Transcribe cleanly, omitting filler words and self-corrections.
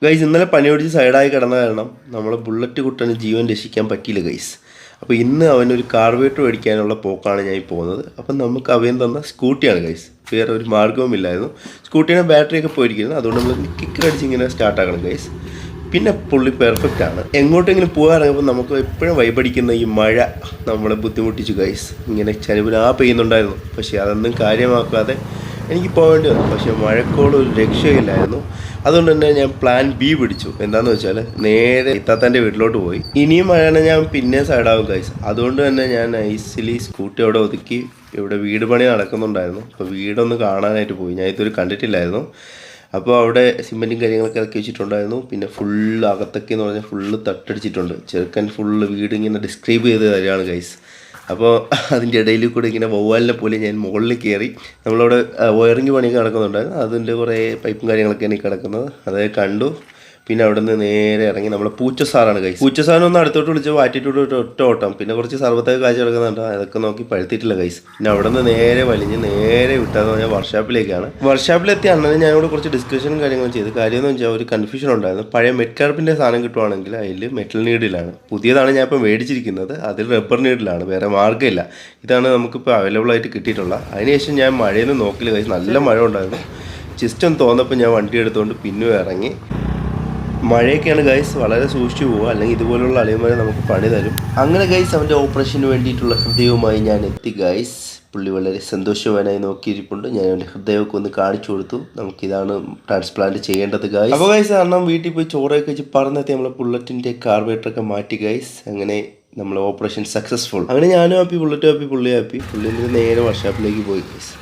Guys ഇന്നലെ പനി പിടിച്ച് സൈഡായി കിടന്ന കാരണം നമ്മളെ ബുള്ളറ്റ് കുട്ടന് ജീവൻ രക്ഷിക്കാൻ പറ്റിയില്ല ഗൈസ്. അപ്പോൾ ഇന്ന് അവനൊരു കാർബേറ്റർ മേടിക്കാനുള്ള പോക്കാണ് ഞാൻ ഈ പോകുന്നത്. അപ്പം നമുക്ക് അവൻ തന്ന സ്കൂട്ടിയാണ് ഗൈസ്, വേറെ ഒരു മാർഗ്ഗവുമില്ലായിരുന്നു. സ്കൂട്ടീൻ്റെ ബാറ്ററിയൊക്കെ പോയിരിക്കുന്നു, അതുകൊണ്ട് നമ്മൾ കിക്ക് അടിച്ച് ഇങ്ങനെ സ്റ്റാർട്ടാക്കണം ഗൈസ്. പിന്നെ പുള്ളി പെർഫെക്റ്റ് ആണ്. എങ്ങോട്ടെങ്കിലും പോകാറിറങ്ങുമ്പോൾ നമുക്ക് എപ്പോഴും വൈബടിക്കുന്ന ഈ മഴ നമ്മളെ ബുദ്ധിമുട്ടിച്ചു ഗൈസ്. ഇങ്ങനെ ചനുവിനാ പെയ്യുന്നുണ്ടായിരുന്നു, പക്ഷേ അതൊന്നും കാര്യമാക്കാതെ എനിക്ക് പോകേണ്ടി വന്നു. പക്ഷേ മഴക്കോളം ഒരു രക്ഷയില്ലായിരുന്നു. അതുകൊണ്ട് തന്നെ ഞാൻ പ്ലാൻ ബി പിടിച്ചു. എന്താണെന്ന് വെച്ചാൽ നേരെ ഇത്താത്തൻ്റെ വീട്ടിലോട്ട് പോയി. ഇനിയും മഴയാണ്, ഞാൻ പിന്നെ സൈഡാകും ഗൈസ്. അതുകൊണ്ട് തന്നെ ഞാൻ ഐസിലി സ്കൂട്ടി അവിടെ ഒതുക്കി. ഇവിടെ വീട് പണി നടക്കുന്നുണ്ടായിരുന്നു, അപ്പോൾ വീടൊന്ന് കാണാനായിട്ട് പോയി. ഞാൻ ഇതൊരു കണ്ടിട്ടില്ലായിരുന്നു. അപ്പോൾ അവിടെ സിമെൻറ്റും കാര്യങ്ങളൊക്കെ ഇറക്കി വെച്ചിട്ടുണ്ടായിരുന്നു. പിന്നെ ഫുള്ള് അകത്തൊക്കെ എന്ന് പറഞ്ഞാൽ ഫുള്ള് തട്ടടിച്ചിട്ടുണ്ട്. ചെറുക്കൻ ഫുള്ള് വീട് ഇങ്ങനെ ഡിസ്ക്രൈബ് ചെയ്ത് തരികയാണ് ഗൈസ്. അപ്പോൾ അതിൻ്റെ ഇടയിൽ കൂടെ ഇങ്ങനെ വവ്വാലിനെ പോലെ ഞാൻ മുകളിൽ കയറി. നമ്മളവിടെ വയറിങ് പണിയൊക്കെ നടക്കുന്നുണ്ടായിരുന്നു, അതിൻ്റെ കുറേ പൈപ്പും കാര്യങ്ങളൊക്കെയാണ് ഈ കിടക്കുന്നത്. അത് കണ്ടു. പിന്നെ അവിടെ നിന്ന് നേരെ ഇറങ്ങി നമ്മളെ പൂച്ച സാറാണ് ഗൈസ്. പൂച്ച സാറിനൊന്ന് അടുത്തോട്ട് വിളിച്ച് വാറ്റിട്ടോട്ട് ഒറ്റ ഓട്ടം. പിന്നെ കുറച്ച് സർവത്തൊക്കെ കാഴ്ച കിടക്കുന്നുണ്ട്, അതൊക്കെ നോക്കി പഴുത്തിട്ടില്ല ഗൈസ്. പിന്നെ അവിടെ നിന്ന് നേരെ വലിഞ്ഞ് നേരെ വിട്ടാന്ന് പറഞ്ഞാൽ വർക്ക്ഷോപ്പിലേക്കാണ്. വർക്ക്ഷോപ്പിലെത്തിയ അണ്ണന് ഞാനിവിടെ കുറച്ച് ഡിസ്കഷനും കാര്യങ്ങളും ചെയ്ത്. കാര്യമെന്ന് വെച്ചാൽ ഒരു കൺഫ്യൂഷൻ ഉണ്ടായിരുന്നു. പഴയ മെറ്റ്കാർപ്പിൻ്റെ സാധനം കിട്ടുവാണെങ്കിൽ അതിൽ മെറ്റൽ നീഡിലാണ്. പുതിയതാണ് ഞാൻ ഇപ്പോൾ മേടിച്ചിരിക്കുന്നത്, അതിൽ റബ്ബർ നീഡിലാണ്. വേറെ മാർഗ്ഗമില്ല. ഇതാണ് നമുക്കിപ്പോൾ അവൈലബിൾ ആയിട്ട് കിട്ടിയിട്ടുള്ള. അതിനുശേഷം ഞാൻ മഴയൊന്നും നോക്കില്ല ഗൈസ്, നല്ല മഴ ഉണ്ടായിരുന്നു. ജസ്റ്റ് ഒന്ന് തോന്നപ്പോൾ ഞാൻ വണ്ടി എടുത്തുകൊണ്ട് പിന്നെ ഇറങ്ങി. മഴയൊക്കെയാണ് ഗൈസ്, വളരെ സൂക്ഷിച്ചു പോവുക, അല്ലെങ്കിൽ ഇതുപോലുള്ള അളിയന്മാരെ നമുക്ക് പണി തരും. അങ്ങനെ ഗൈസ് അവൻ്റെ ഓപ്പറേഷന് വേണ്ടിയിട്ടുള്ള ഹൃദയവുമായി ഞാൻ എത്തി ഗൈസ്. പുള്ളി വളരെ സന്തോഷവാനായി നോക്കിയിരിപ്പുണ്ട്. ഞാൻ അവൻ്റെ ഹൃദയമൊക്കെ ഒന്ന് കാണിച്ചു കൊടുത്തു. നമുക്കിതാണ് ട്രാൻസ്പ്ലാന്റ് ചെയ്യേണ്ടത് ഗൈസ്. അപ്പോൾ ഗൈസ് കാരണം വീട്ടിൽ പോയി ചോറൊക്കെ വെച്ച് പറഞ്ഞെത്തി നമ്മളെ ബുള്ളറ്റിൻ്റെ കാർബേറ്ററൊക്കെ മാറ്റി ഗൈസ്. അങ്ങനെ നമ്മൾ ഓപ്പറേഷൻ സക്സസ്ഫുൾ. അങ്ങനെ ഞാനും ഹാപ്പി, ബുള്ളറ്റ് ഹാപ്പി, പുള്ളി ഹാപ്പി. പുള്ളി നേരെ വർക്ക്ഷോപ്പിലേക്ക് പോയി ഗൈസ്.